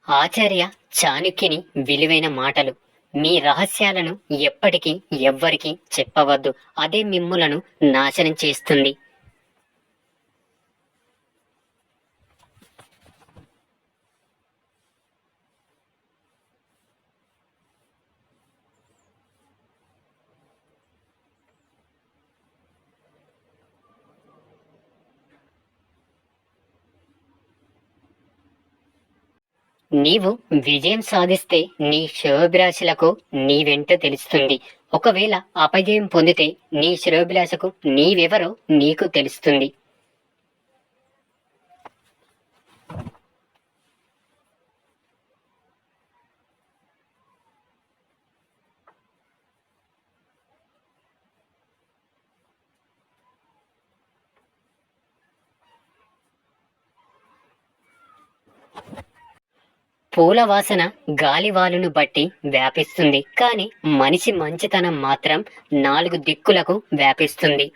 ఆచార్య చాణక్యుని విలువైన మాటలు. మీ రహస్యాలను ఎప్పటికీ ఎవ్వరికీ చెప్పవద్దు. అదే మిమ్ములను నాశనం చేస్తుంది. నీవు విజయం సాధిస్తే నీ శ్రేయోభిలాషులకు నీవెంటో తెలుస్తుంది. ఒకవేళ అపజయం పొందితే నీ శ్రేయోభిలాషకు నీవెవరో నీకు తెలుస్తుంది. పూల వాసన గాలివాలును బట్టి వ్యాపిస్తుంది, కాని మనిషి మంచితనం మాత్రం 4 దిక్కులకు వ్యాపిస్తుంది.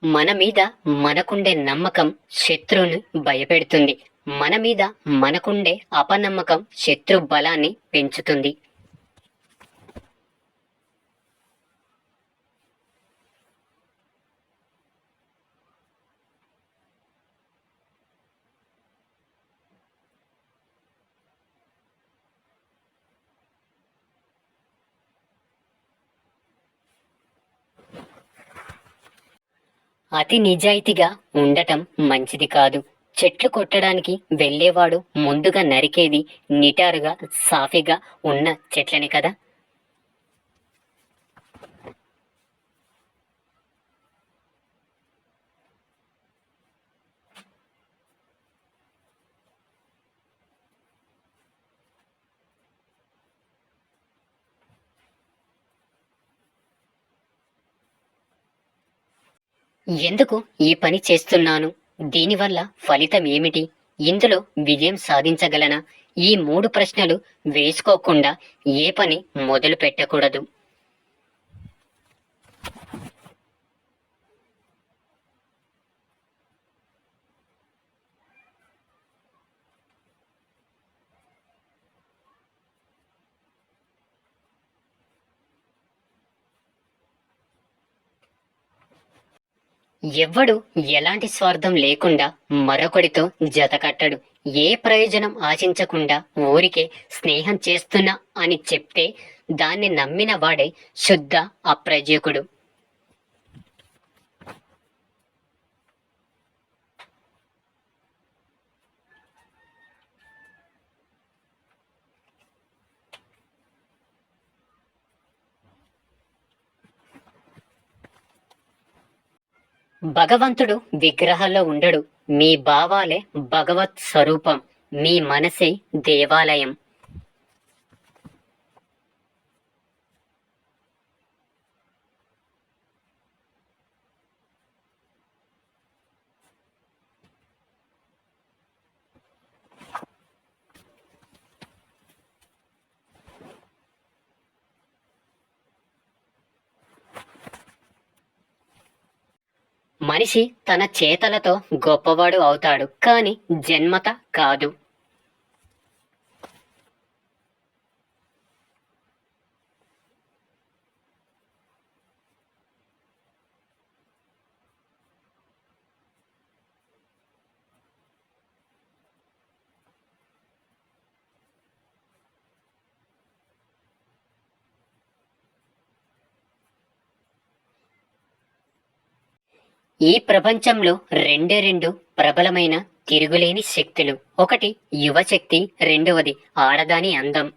మన మీద మనకుండే నమ్మకం శత్రువును భయపెడుతుంది. మన మీద మనకుండే అపనమ్మకం శత్రు బలాన్ని పెంచుతుంది. అతి నిజాయితీగా ఉండటం మంచిది కాదు. చెట్లు కొట్టడానికి వెళ్ళేవాడు ముందుగా నరికేది నిటారుగా సాఫీగా ఉన్న చెట్లని కదా. ఎందుకు ఈ పని చేస్తున్నాను? దీనివల్ల ఫలితం ఏమిటి? ఇందులో విజయం సాధించగలనా? ఈ 3 ప్రశ్నలు వేసుకోకుండా ఏ పని మొదలు పెట్టకూడదు. ఎవ్వడు ఎలాంటి స్వార్థం లేకుండా మరొకడితో జతకట్టడు. ఏ ప్రయోజనం ఆశించకుండా ఊరికే స్నేహం చేస్తున్నా అని చెప్తే దాన్ని నమ్మిన వాడే శుద్ధ అప్రజకుడు. భగవంతుడు విగ్రహాల్లో ఉండడు. మీ భావాలే భగవత్ స్వరూపం. మీ మనసే దేవాలయం. మనిషి తన చేతలతో గొప్పవాడు అవుతాడు, కాని జన్మత కాదు. ఈ ప్రపంచంలో రెండు ప్రబలమైన తిరుగులేని శక్తులు. ఒకటి యువశక్తి, రెండవది ఆడదాని అందం.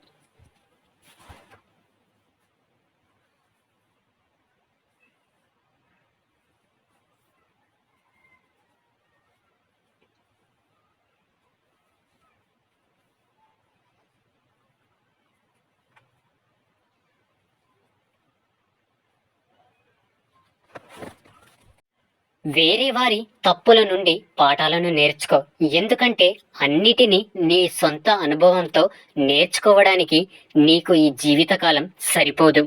వేరే వారి తప్పుల నుండి పాఠాలను నేర్చుకో. ఎందుకంటే అన్నిటినీ నీ సొంత అనుభవంతో నేర్చుకోవడానికి నీకు ఈ జీవితకాలం సరిపోదు.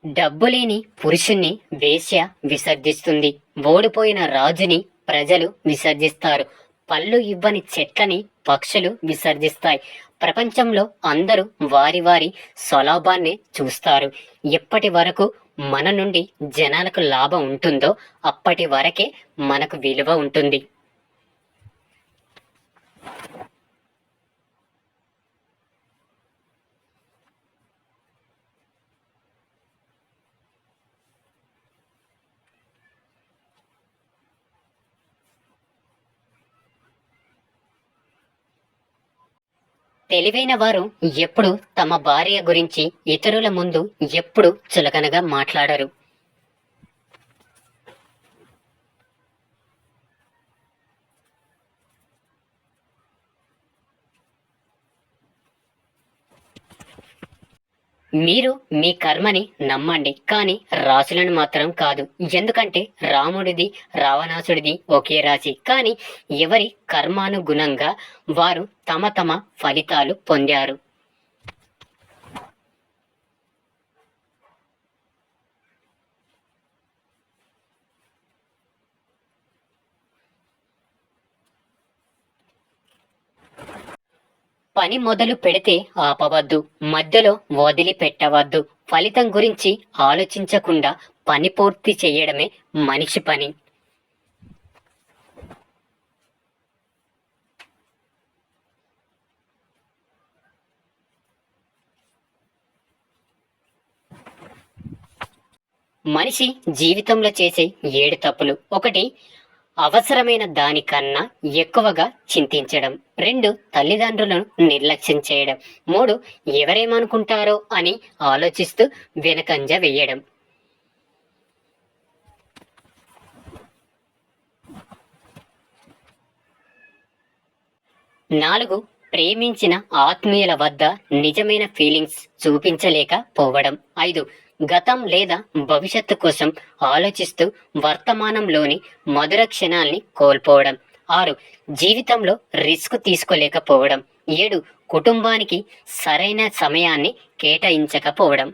డబ్బులేని పురుషుణ్ణి వేశ్య విసర్జిస్తుంది. ఓడిపోయిన రాజుని ప్రజలు విసర్జిస్తారు. పళ్ళు ఇవ్వని చెట్లని పక్షులు విసర్జిస్తాయి. ప్రపంచంలో అందరూ వారి వారి స్వలాభాన్నే చూస్తారు. ఎప్పటి వరకు మన నుండి జనాలకు లాభం ఉంటుందో అప్పటి వరకే మనకు విలువ ఉంటుంది. తెలివైన వారు ఎప్పుడు తమ భార్య గురించి ఇతరుల ముందు ఎప్పుడు చులకనగా మాట్లాడరు. మీరు మీ కర్మని నమ్మండి, కానీ రాశులను మాత్రం కాదు. ఎందుకంటే రాముడిది రావణాసుడిది ఒకే రాశి, కానీ ఎవరి కర్మానుగుణంగా వారు తమ తమ ఫలితాలు పొందారు. పని మొదలు పెడితే ఆపవద్దు, మధ్యలో వదిలిపెట్టవద్దు. ఫలితం గురించి ఆలోచించకుండా పని పూర్తి చేయడమే మనిషి పని. మనిషి జీవితంలో చేసే 7 తప్పులు: 1. అవసరమైన దానికన్నా ఎక్కువగా చింతించడం. 2. తల్లిదండ్రులను నిర్లక్ష్యం చేయడం. 3. ఎవరేమనుకుంటారో అని ఆలోచిస్తూ వెనకంజ వేయడం. 4. ప్రేమించిన ఆత్మీయుల వద్ద నిజమైన ఫీలింగ్స్ చూపించలేకపోవడం. 5. గతం లేదా భవిష్యత్తు కోసం ఆలోచిస్తూ వర్తమానంలోని మధుర క్షణాల్ని కోల్పోవడం. 6. జీవితంలో రిస్క్ తీసుకోలేకపోవడం. 7. కుటుంబానికి సరైన సమయాన్ని కేటాయించకపోవడం.